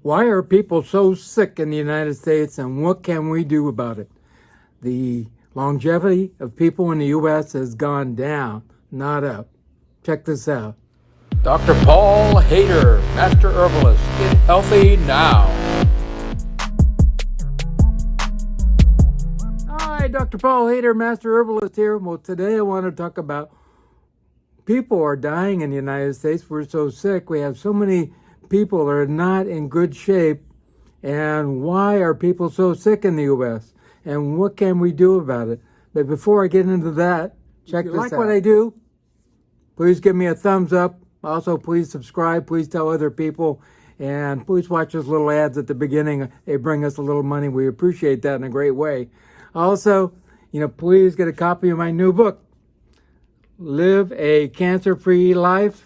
Why are people so sick in the United States, and what can we do about it? The longevity of people in the U.S. has gone down, not up. Check this out. Dr. Paul Haider, Master Herbalist. Get healthy now. Hi, Dr. Paul Haider, Master Herbalist here. Well, today I want to talk about people are dying in the United States. We're so sick. We have so many people that are not in good shape. And why are people so sick in the U.S.? And what can we do about it? But before I get into that, check this out. If you like what I do, please give me a thumbs up. Also, please subscribe. Please tell other people. And please watch those little ads at the beginning. They bring us a little money. We appreciate that in a great way. Also, please get a copy of my new book, Live a Cancer-Free Life.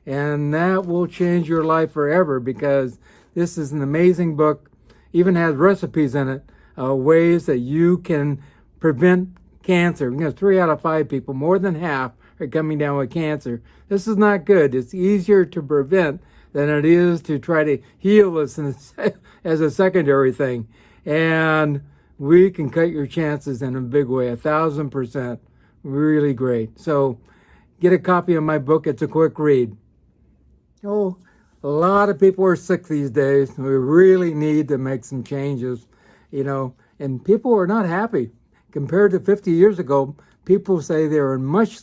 And that will change your life forever, because this is an amazing book. Even has recipes in it, ways that you can prevent cancer. 3 out of 5 people, more than half, are coming down with cancer. This is not good. It's easier to prevent than it is to try to heal this as a secondary thing. And we can cut your chances in a big way, 1,000%. Really great. So get a copy of my book. It's a quick read. Oh, a lot of people are sick these days. We really need to make some changes, and people are not happy. Compared to 50 years ago, people say they're much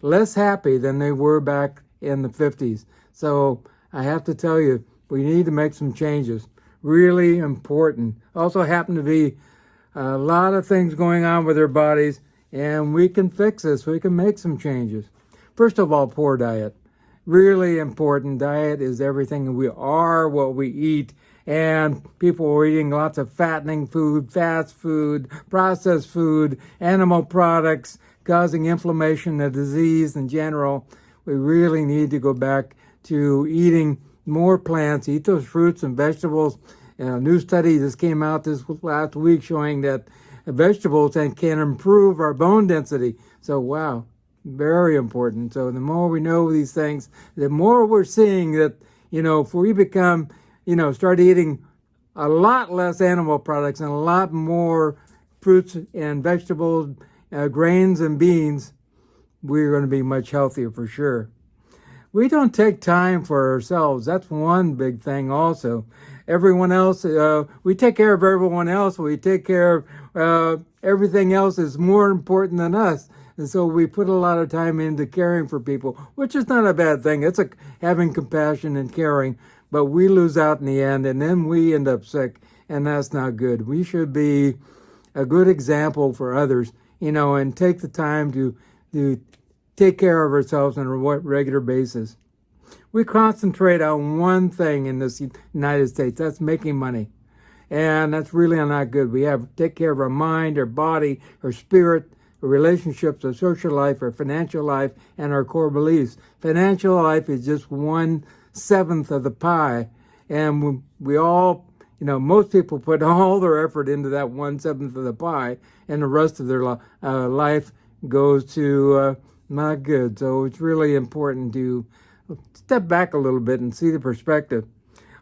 less happy than they were back in the 50s. So I have to tell you, we need to make some changes. Really important. Also happen to be a lot of things going on with their bodies, and we can fix this. We can make some changes. First of all, poor diet. Really important. Diet is everything. We are what we eat. And people are eating lots of fattening food, fast food, processed food, animal products, causing inflammation and disease in general. We really need to go back to eating more plants, eat those fruits and vegetables. A new study just came out this last week showing that vegetables can improve our bone density. So, wow. Very important. So the more we know these things, the more we're seeing that, if we become, start eating a lot less animal products and a lot more fruits and vegetables, grains and beans, we're going to be much healthier for sure. We don't take time for ourselves. That's one big thing also. Everyone else, we take care of everyone else. We take care of everything else is more important than us. And so we put a lot of time into caring for people, which is not a bad thing. It's having compassion and caring, but we lose out in the end, and then we end up sick, and that's not good. We should be a good example for others, and take the time to take care of ourselves on a regular basis. We concentrate on one thing in this United States. That's making money. And that's really not good. We have to take care of our mind, our body, our spirit, our relationships, our social life, our financial life, and our core beliefs. Financial life is just 1/7 of the pie. And we all, most people put all their effort into that 1/7 of the pie, and the rest of their life goes to not good. So it's really important to step back a little bit and see the perspective.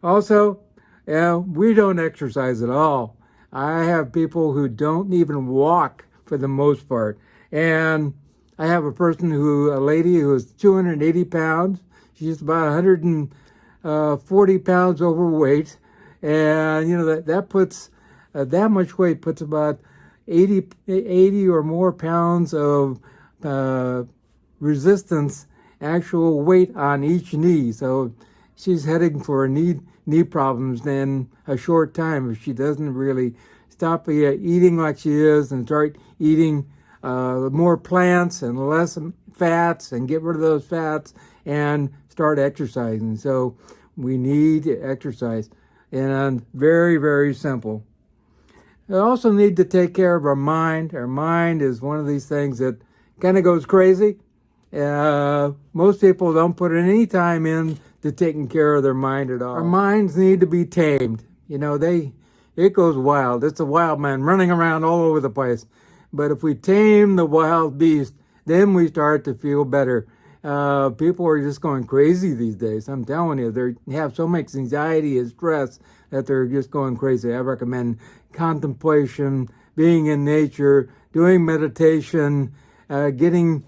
Also, we don't exercise at all. I have people who don't even walk for the most part. And I have a lady who is 280 pounds. She's about 140 pounds overweight. And, that puts, that much weight puts about 80 or more pounds of resistance, actual weight on each knee. So she's heading for knee problems in a short time if she doesn't really stop eating like she is and start eating more plants and less fats and get rid of those fats and start exercising. So we need to exercise, and very, very simple. We also need to take care of our mind. Our mind is one of these things that kind of goes crazy. Most people don't put any time in to taking care of their mind at all. Our minds need to be tamed. It goes wild. It's a wild man running around all over the place. But if we tame the wild beast, then we start to feel better. People are just going crazy these days. I'm telling you, they have so much anxiety and stress that they're just going crazy. I recommend contemplation, being in nature, doing meditation, getting,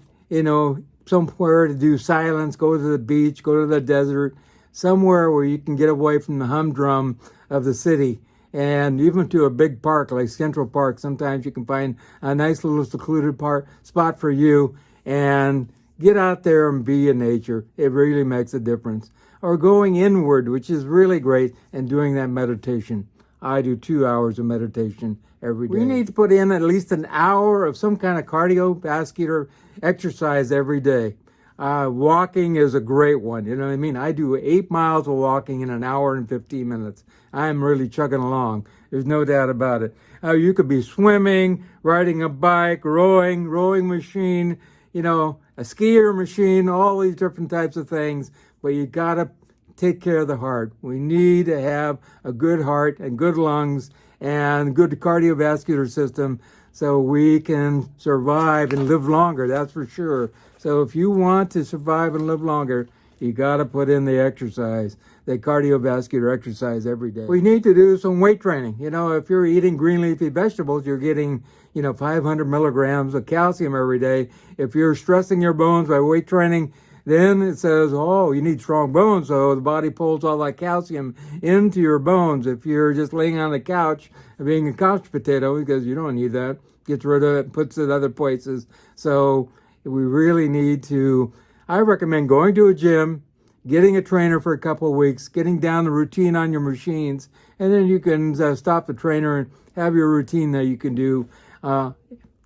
somewhere to do silence, go to the beach, go to the desert, somewhere where you can get away from the humdrum of the city. And even to a big park like Central Park, sometimes you can find a nice little secluded spot for you, and get out there and be in nature. It really makes a difference. Or going inward, which is really great, and doing that meditation. I do 2 hours of meditation every day. We need to put in at least an hour of some kind of cardiovascular exercise every day. Walking is a great one. You know what I mean? I do 8 miles of walking in an hour and 15 minutes. I'm really chugging along. There's no doubt about it. You could be swimming, riding a bike, rowing machine, a skier machine, all these different types of things. But you got to take care of the heart. We need to have a good heart and good lungs and good cardiovascular system so we can survive and live longer, that's for sure. So if you want to survive and live longer, you got to put in the exercise, the cardiovascular exercise every day. We need to do some weight training. If you're eating green leafy vegetables, you're getting, 500 milligrams of calcium every day. If you're stressing your bones by weight training, then it says, you need strong bones, so the body pulls all that calcium into your bones. If you're just laying on the couch and being a couch potato, because you don't need that, gets rid of it, puts it other places. So we really need to, I recommend going to a gym, getting a trainer for a couple of weeks, getting down the routine on your machines, and then you can stop the trainer and have your routine that you can do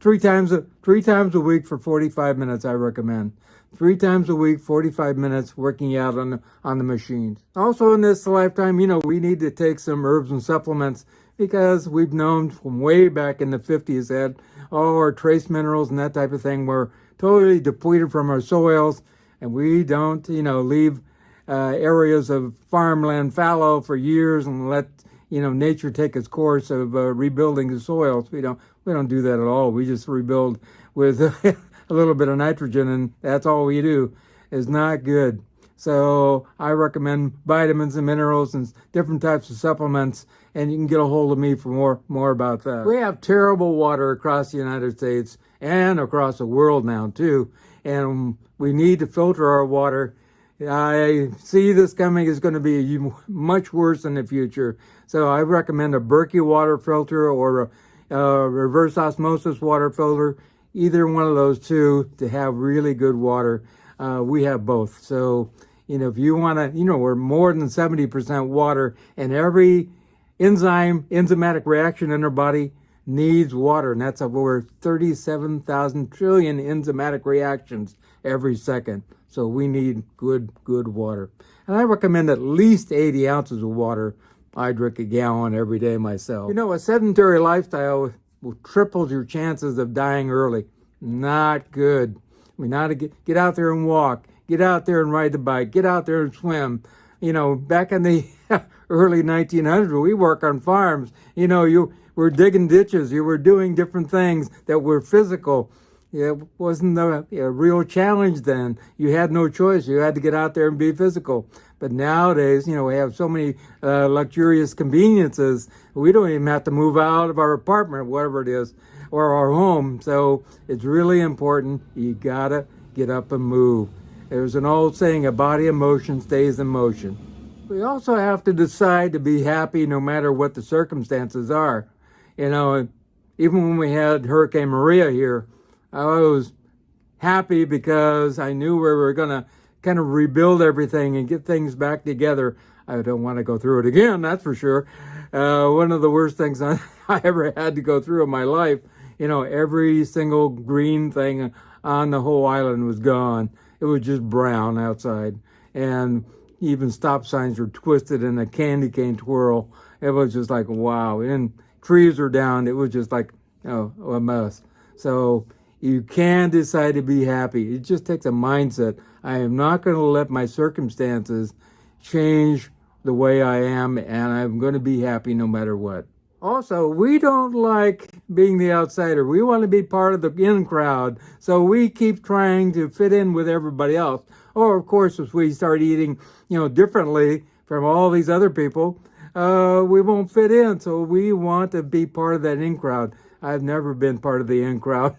three times a week for 45 minutes, I recommend. 3 times a week, 45 minutes working out on the machines. Also in this lifetime, we need to take some herbs and supplements, because we've known from way back in the 50s that all our trace minerals and that type of thing were totally depleted from our soils, and we don't, leave areas of farmland fallow for years and let, nature take its course of rebuilding the soils. We don't do that at all. We just rebuild with a little bit of nitrogen, and that's all we do. Is not good. So I recommend vitamins and minerals and different types of supplements, and you can get a hold of me for more about that. We have terrible water across the United States and across the world now too, and we need to filter our water. I see this coming is going to be much worse in the future. So I recommend a Berkey water filter or a reverse osmosis water filter, either one of those two, to have really good water. We have both. So, if you want to, we're more than 70% water, and every enzymatic reaction in our body needs water, and that's over 37,000 trillion enzymatic reactions every second. So we need good water. And I recommend at least 80 ounces of water. I drink a gallon every day myself. A sedentary lifestyle will triple your chances of dying early. Not good. We ought to get out there and walk. Get out there and ride the bike. Get out there and swim. Back in the early 1900s, we work on farms. You were digging ditches. You were doing different things that were physical. It wasn't a real challenge then. You had no choice. You had to get out there and be physical. But nowadays, we have so many luxurious conveniences. We don't even have to move out of our apartment, whatever it is, or our home. So it's really important. You gotta get up and move. There's an old saying, a body in motion stays in motion. We also have to decide to be happy no matter what the circumstances are. Even when we had Hurricane Maria here, I was happy because I knew we were going to kind of rebuild everything and get things back together. I don't want to go through it again, that's for sure. One of the worst things I ever had to go through in my life. Every single green thing on the whole island was gone. It was just brown outside. And even stop signs were twisted in a candy cane twirl. It was just like, wow. And trees are down. It was just like, a mess. So you can decide to be happy. It just takes a mindset. I am not going to let my circumstances change the way I am, and I'm going to be happy no matter what. Also, we don't like being the outsider. We want to be part of the in crowd. So we keep trying to fit in with everybody else. Or, of course, if we start eating, differently from all these other people, we won't fit in. So we want to be part of that in crowd. I've never been part of the in crowd.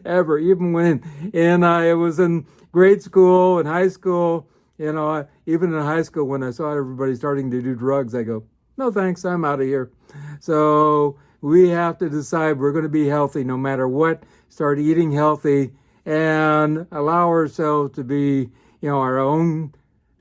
Ever. Even when I was in grade school and high school, even in high school, when I saw everybody starting to do drugs, I go, no thanks, I'm out of here. So we have to decide we're going to be healthy no matter what. Start eating healthy and allow ourselves to be, our own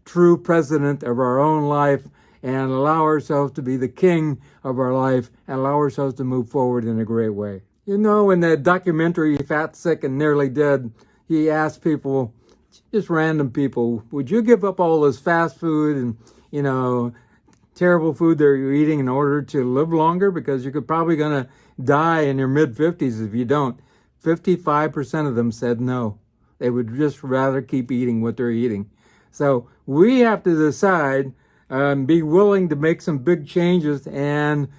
true president of our own life, and allow ourselves to be the king of our life, and allow ourselves to move forward in a great way. In that documentary, Fat, Sick, and Nearly Dead, he asked people, just random people, would you give up all this fast food and, terrible food that you're eating in order to live longer? Because you're probably going to die in your mid-50s if you don't. 55% of them said no. They would just rather keep eating what they're eating. So we have to decide, be willing to make some big changes and,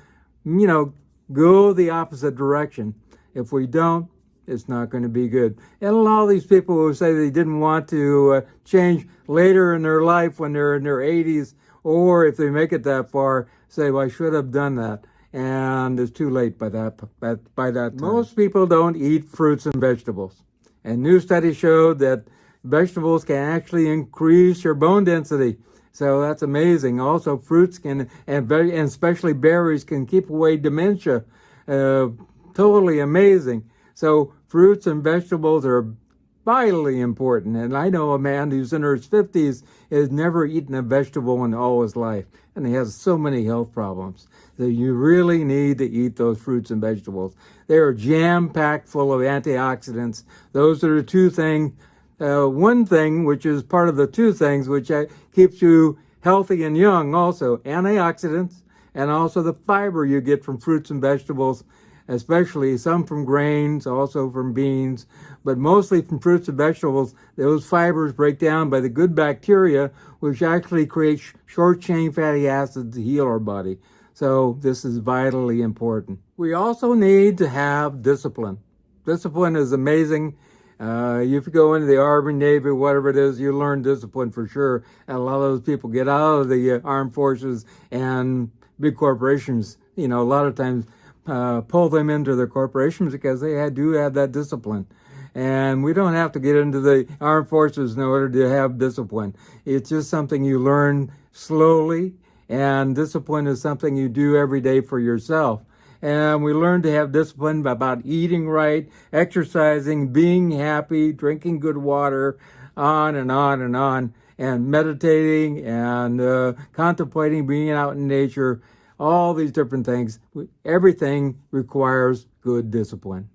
go the opposite direction. If we don't, it's not going to be good. And a lot of these people who say they didn't want to change later in their life when they're in their 80s, or if they make it that far, say, well, I should have done that. And it's too late by that time. Most people don't eat fruits and vegetables. And new studies showed that vegetables can actually increase your bone density. So that's amazing. Also, fruits and especially berries can keep away dementia. Totally amazing. So fruits and vegetables are vitally important. And I know a man who's in his 50s has never eaten a vegetable in all his life. And he has so many health problems. So you really need to eat those fruits and vegetables. They are jam-packed full of antioxidants. Those are the two things. One thing, which is part of the two things, which keeps you healthy and young also, antioxidants, and also the fiber you get from fruits and vegetables, especially some from grains, also from beans, but mostly from fruits and vegetables. Those fibers break down by the good bacteria, which actually create short-chain fatty acids to heal our body. So this is vitally important. We also need to have discipline. Discipline is amazing. If you go into the Army, Navy, whatever it is, you learn discipline for sure. And a lot of those people get out of the armed forces, and big corporations, a lot of times pull them into their corporations because they do have that discipline. And we don't have to get into the armed forces in order to have discipline. It's just something you learn slowly, and discipline is something you do every day for yourself. And we learn to have discipline about eating right, exercising, being happy, drinking good water, on and on and on, and meditating and contemplating, being out in nature, all these different things. Everything requires good discipline.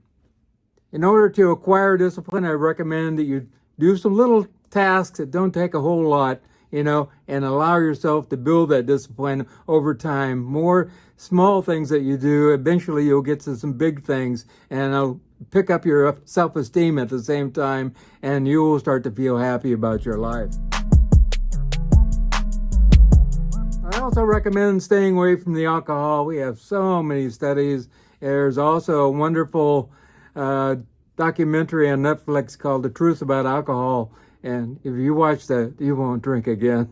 In order to acquire discipline, I recommend that you do some little tasks that don't take a whole lot, and allow yourself to build that discipline over time. More small things that you do, eventually you'll get to some big things, and it'll pick up your self-esteem at the same time, and you will start to feel happy about your life. I also recommend staying away from the alcohol. We have so many studies. There's also a wonderful documentary on Netflix called The Truth About Alcohol. And if you watch that, you won't drink again.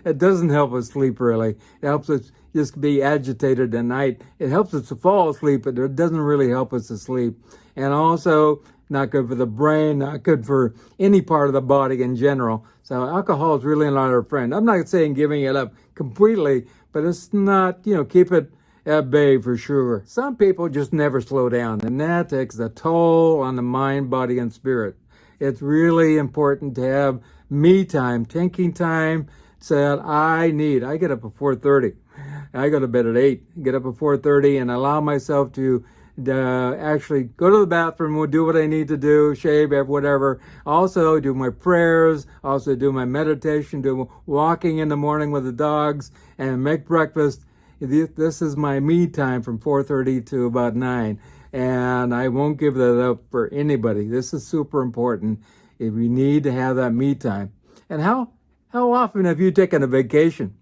It doesn't help us sleep, really. It helps us just be agitated at night. It helps us to fall asleep, but it doesn't really help us to sleep. And also, not good for the brain, not good for any part of the body in general. So alcohol is really not our friend. I'm not saying giving it up completely, but it's not, keep it at bay for sure. Some people just never slow down, and that takes a toll on the mind, body, and spirit. It's really important to have me time, thinking time that I need. I get up at 4:30. I go to bed at 8. Get up at 4:30 and allow myself to actually go to the bathroom, do what I need to do, shave, whatever. Also do my prayers, also do my meditation, do walking in the morning with the dogs, and make breakfast. This is my me time from 4:30 to about 9. And I won't give that up for anybody. This is super important. If we need to have that me time. And how often have you taken a vacation?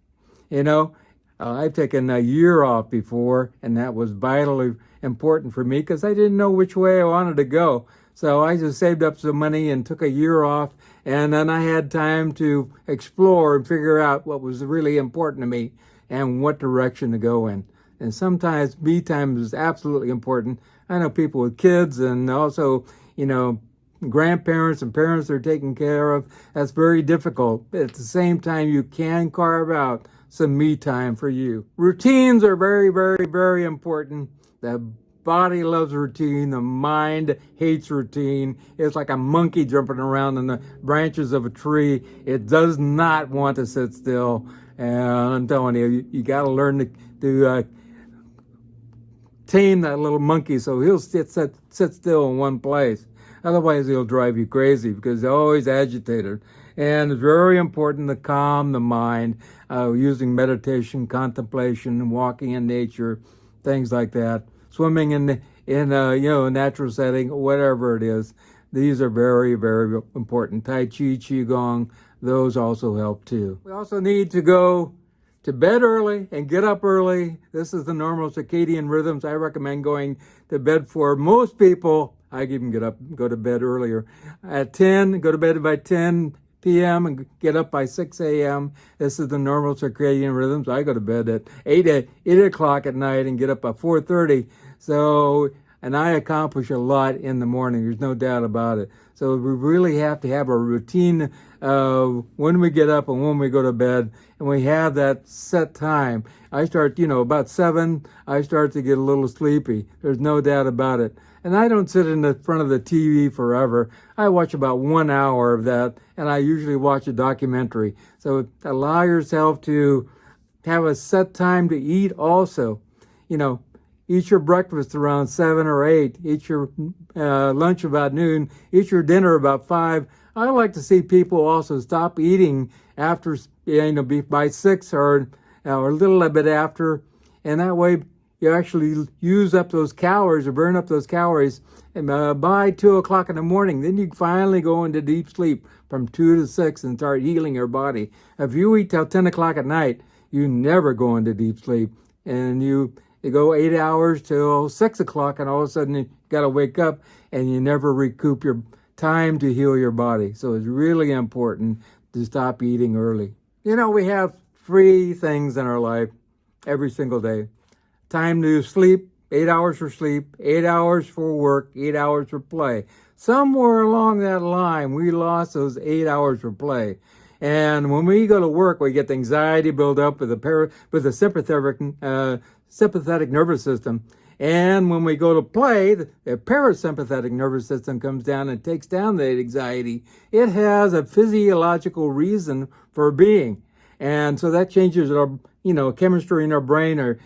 I've taken a year off before, and that was vitally important for me because I didn't know which way I wanted to go. So I just saved up some money and took a year off, and then I had time to explore and figure out what was really important to me and what direction to go in. And sometimes me time is absolutely important. I know people with kids and also, grandparents and parents they're taking care of. That's very difficult. But at the same time, you can carve out some me time for you. Routines are very, very, very important. The body loves routine. The mind hates routine. It's like a monkey jumping around in the branches of a tree. It does not want to sit still. And I'm telling you, you got to learn to tame that little monkey so he'll sit still in one place. Otherwise, he'll drive you crazy because they're always agitated. And it's very important to calm the mind using meditation, contemplation, walking in nature, things like that. Swimming in a natural setting, whatever it is. These are very, very important. Tai Chi, Qigong, those also help too. We also need to go to bed early and get up early. This is the normal circadian rhythms. I recommend going to bed for most people. I even go to bed earlier. At 10, go to bed by 10 p.m. and get up by 6 a.m. This is the normal circadian rhythms. I go to bed at 8 o'clock at night and get up at 4:30. And I accomplish a lot in the morning. There's no doubt about it. So we really have to have a routine of when we get up and when we go to bed, and we have that set time. I start, about 7, I start to get a little sleepy. There's no doubt about it. And I don't sit in the front of the TV forever. I watch about 1 hour of that, and I usually watch a documentary. So allow yourself to have a set time to eat also. Eat your breakfast around 7 or 8. Eat your lunch about noon. Eat your dinner about 5. I like to see people also stop eating after, by 6 or a little bit after. And that way you actually use up those calories or burn up those calories by 2 o'clock in the morning. Then you finally go into deep sleep from 2 to 6 and start healing your body. If you eat till 10 o'clock at night, you never go into deep sleep. And you go 8 hours till 6 o'clock, and all of a sudden you got to wake up, and you never recoup your time to heal your body. So it's really important to stop eating early. We have 3 things in our life every single day. Time to sleep, 8 hours for sleep, 8 hours for work, 8 hours for play. Somewhere along that line, we lost those 8 hours for play. And when we go to work, we get the anxiety build up with the sympathetic nervous system. And when we go to play, the parasympathetic nervous system comes down and takes down the anxiety. It has a physiological reason for being. And so that changes our, chemistry in our brain. Our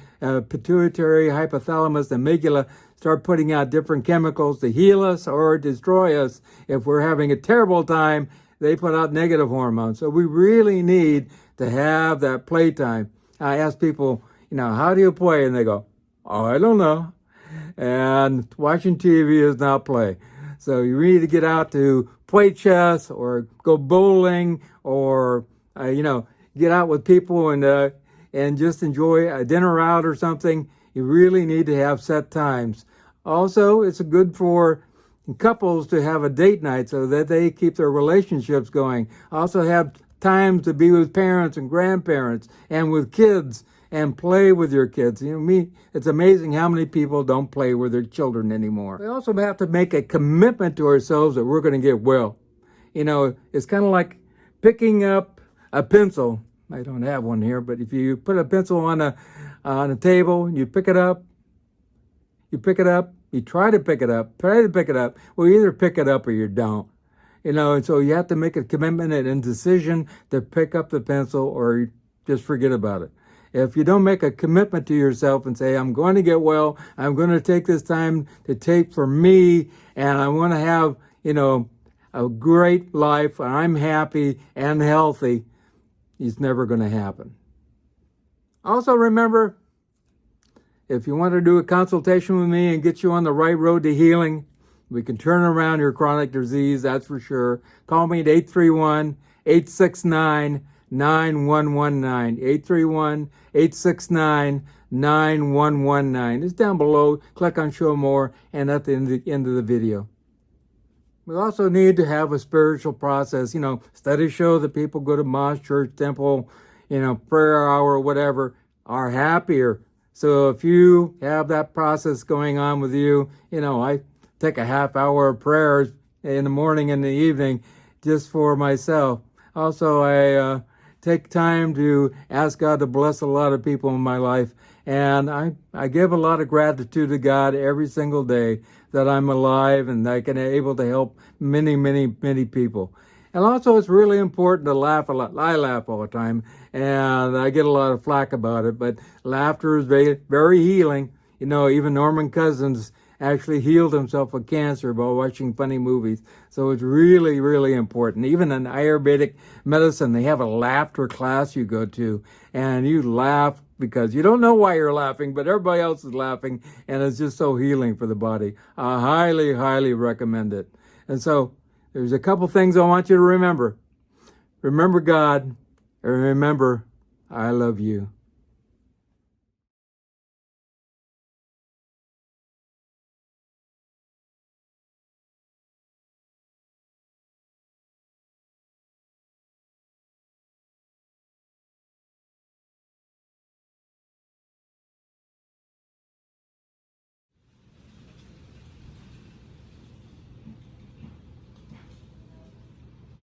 pituitary, hypothalamus, amygdala start putting out different chemicals to heal us or destroy us. If we're having a terrible time, they put out negative hormones. So we really need to have that playtime. I ask people, how do you play? And they go, oh, I don't know. And watching TV is not play. So you need to get out to play chess or go bowling or, get out with people and just enjoy a dinner out or something. You really need to have set times. Also, it's good for couples to have a date night so that they keep their relationships going. Also have time to be with parents and grandparents and with kids and play with your kids. It's amazing how many people don't play with their children anymore. We also have to make a commitment to ourselves that we're going to get well. It's kind of like picking up a pencil. I don't have one here, but if you put a pencil on a table and you pick it up, you try to pick it up. Well, you either pick it up or you don't. And so you have to make a commitment and a decision to pick up the pencil or just forget about it. If you don't make a commitment to yourself and say, I'm going to get well, I'm going to take this time to take for me, and I want to have, a great life, and I'm happy and healthy, it's never going to happen. Also remember, if you want to do a consultation with me and get you on the right road to healing, we can turn around your chronic disease, that's for sure. Call me at 831-869 9119. 831-869-9119. It's down below. Click on Show More and at the end of the video. We also need to have a spiritual process. Studies show that people go to mosque, church, temple, prayer hour, whatever, are happier. So if you have that process going on with you, I take a half hour of prayers in the morning and the evening just for myself. Also, I take time to ask God to bless a lot of people in my life. And I give a lot of gratitude to God every single day that I'm alive and I can able to help many, many, many people. And also, it's really important to laugh a lot. I laugh all the time, and I get a lot of flack about it, but laughter is very, very healing. Even Norman Cousins actually healed himself of cancer by watching funny movies. So it's really, really important. Even in Ayurvedic medicine, they have a laughter class you go to, and you laugh because you don't know why you're laughing, but everybody else is laughing, and it's just so healing for the body. I highly, highly recommend it. And so there's a couple things I want you to remember. Remember God, and remember, I love you.